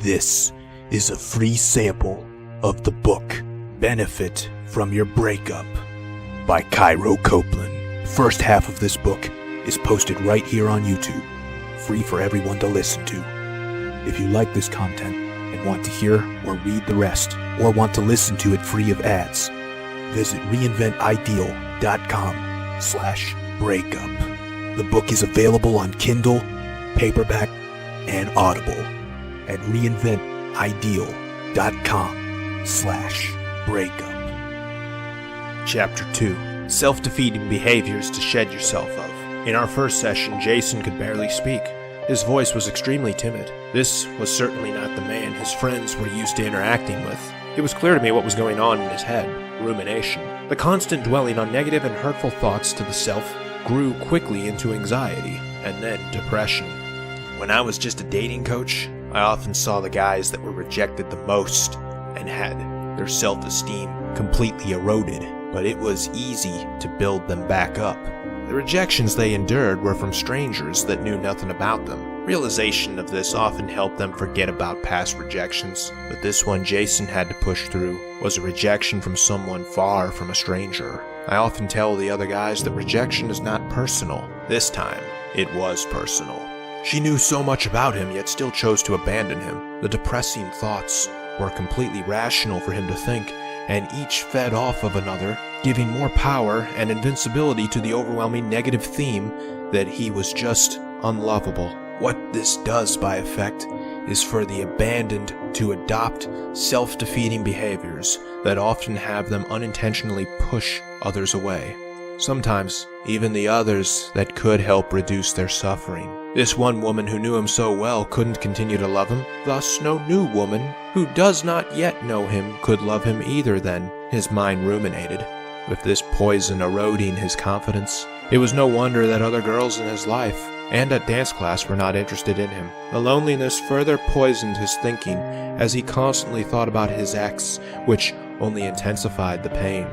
This is a free sample of the book Benefit from Your Breakup by Cairo, Copeland. First half of this book is posted right here on YouTube, free for everyone to listen to. If you like this content and want to hear or read the rest, or want to listen to it free of ads, visit reinventideal.com/breakup. The book is available on Kindle, paperback, and Audible at reinventideal.com/breakup. Chapter 2. Self-defeating behaviors to shed yourself of. In our first session, Jason could barely speak. His voice was extremely timid. This was certainly not the man his friends were used to interacting with. It was clear to me what was going on in his head. Rumination. The constant dwelling on negative and hurtful thoughts to the self grew quickly into anxiety, and then depression. When I was just a dating coach, I often saw the guys that were rejected the most and had their self-esteem completely eroded, but it was easy to build them back up. The rejections they endured were from strangers that knew nothing about them. Realization of this often helped them forget about past rejections, but this one Jason had to push through was a rejection from someone far from a stranger. I often tell the other guys that rejection is not personal. This time, it was personal. She knew so much about him, yet still chose to abandon him. The depressing thoughts were completely rational for him to think, and each fed off of another, giving more power and invincibility to the overwhelming negative theme that he was just unlovable. What this does by effect is for the abandoned to adopt self-defeating behaviors that often have them unintentionally push others away. Sometimes, even the others that could help reduce their suffering. This one woman who knew him so well couldn't continue to love him, thus no new woman who does not yet know him could love him either then, his mind ruminated. With this poison eroding his confidence, it was no wonder that other girls in his life and at dance class were not interested in him. The loneliness further poisoned his thinking as he constantly thought about his ex, which only intensified the pain.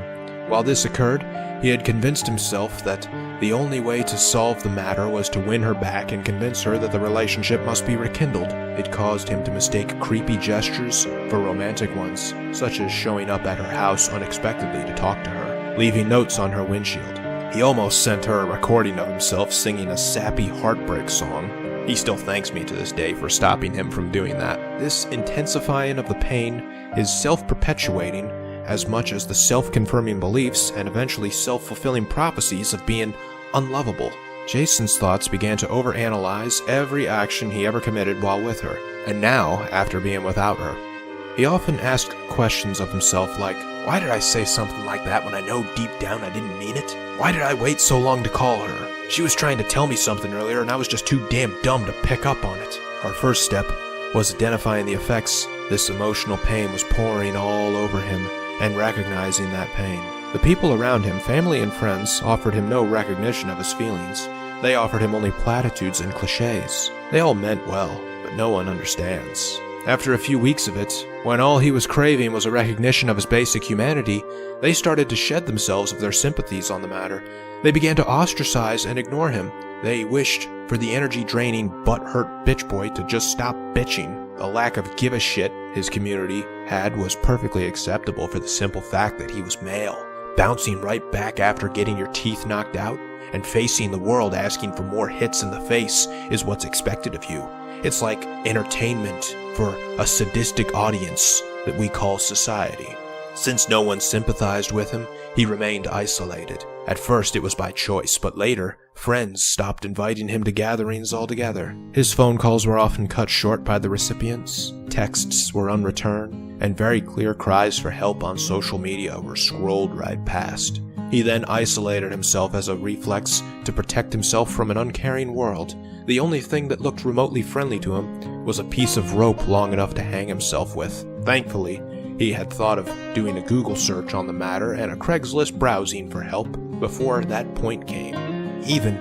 While this occurred, he had convinced himself that the only way to solve the matter was to win her back and convince her that the relationship must be rekindled. It caused him to mistake creepy gestures for romantic ones, such as showing up at her house unexpectedly to talk to her, leaving notes on her windshield. He almost sent her a recording of himself singing a sappy heartbreak song. He still thanks me to this day for stopping him from doing that. This intensifying of the pain is self-perpetuating as much as the self-confirming beliefs and eventually self-fulfilling prophecies of being unlovable. Jason's thoughts began to overanalyze every action he ever committed while with her, and now, after being without her. He often asked questions of himself like, why did I say something like that when I know deep down I didn't mean it? Why did I wait so long to call her? She was trying to tell me something earlier and I was just too damn dumb to pick up on it. Our first step was identifying the effects this emotional pain was pouring all over him and recognizing that pain. The people around him, family and friends, offered him no recognition of his feelings. They offered him only platitudes and cliches. They all meant well, but no one understands. After a few weeks of it, when all he was craving was a recognition of his basic humanity, they started to shed themselves of their sympathies on the matter. They began to ostracize and ignore him. They wished for the energy-draining, butt-hurt bitch boy to just stop bitching. The lack of give-a-shit his community had was perfectly acceptable for the simple fact that he was male. Bouncing right back after getting your teeth knocked out and facing the world asking for more hits in the face is what's expected of you. It's like entertainment for a sadistic audience that we call society. Since no one sympathized with him, he remained isolated. At first it was by choice, but later, friends stopped inviting him to gatherings altogether. His phone calls were often cut short by the recipients, texts were unreturned, and very clear cries for help on social media were scrolled right past. He then isolated himself as a reflex to protect himself from an uncaring world. The only thing that looked remotely friendly to him was a piece of rope long enough to hang himself with. Thankfully, he had thought of doing a Google search on the matter and a Craigslist browsing for help before that point came. Even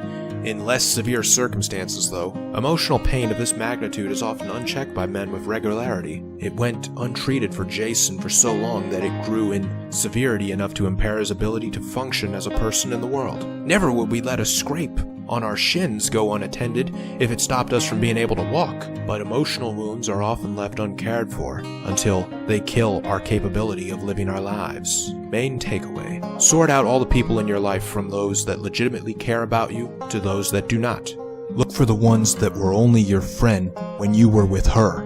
in less severe circumstances, though, emotional pain of this magnitude is often unchecked by men with regularity. It went untreated for Jason for so long that it grew in severity enough to impair his ability to function as a person in the world. Never would we let a scrape on our shins go unattended if it stopped us from being able to walk, but emotional wounds are often left uncared for until they kill our capability of living our lives. Main takeaway: sort out all the people in your life from those that legitimately care about you to those that do not. Look for the ones that were only your friend when you were with her.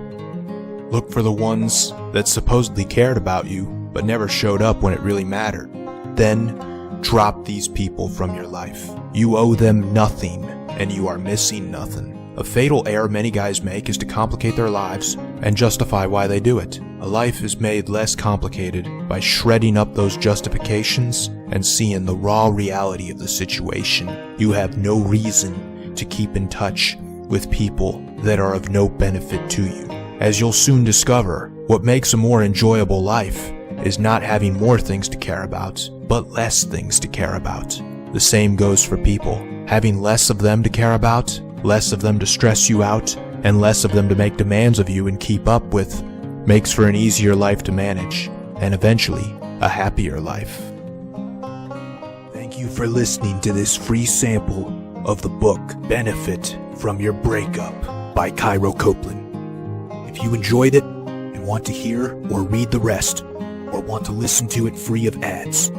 Look for the ones that supposedly cared about you but never showed up when it really mattered. Then drop these people from your life. You owe them nothing, and you are missing nothing. A fatal error many guys make is to complicate their lives and justify why they do it. A life is made less complicated by shredding up those justifications and seeing the raw reality of the situation. You have no reason to keep in touch with people that are of no benefit to you. As you'll soon discover, what makes a more enjoyable life is not having more things to care about, but less things to care about. The same goes for people. Having less of them to care about, less of them to stress you out, and less of them to make demands of you and keep up with makes for an easier life to manage, and eventually, a happier life. Thank you for listening to this free sample of the book Benefit from Your Breakup by Cairo Copeland. If you enjoyed it and want to hear or read the rest, or want to listen to it free of ads,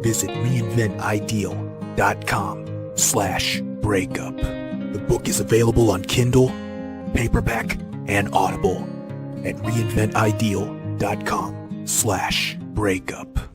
visit reinventideal.com/breakup. The book is available on Kindle, paperback, and Audible at reinventideal.com/breakup.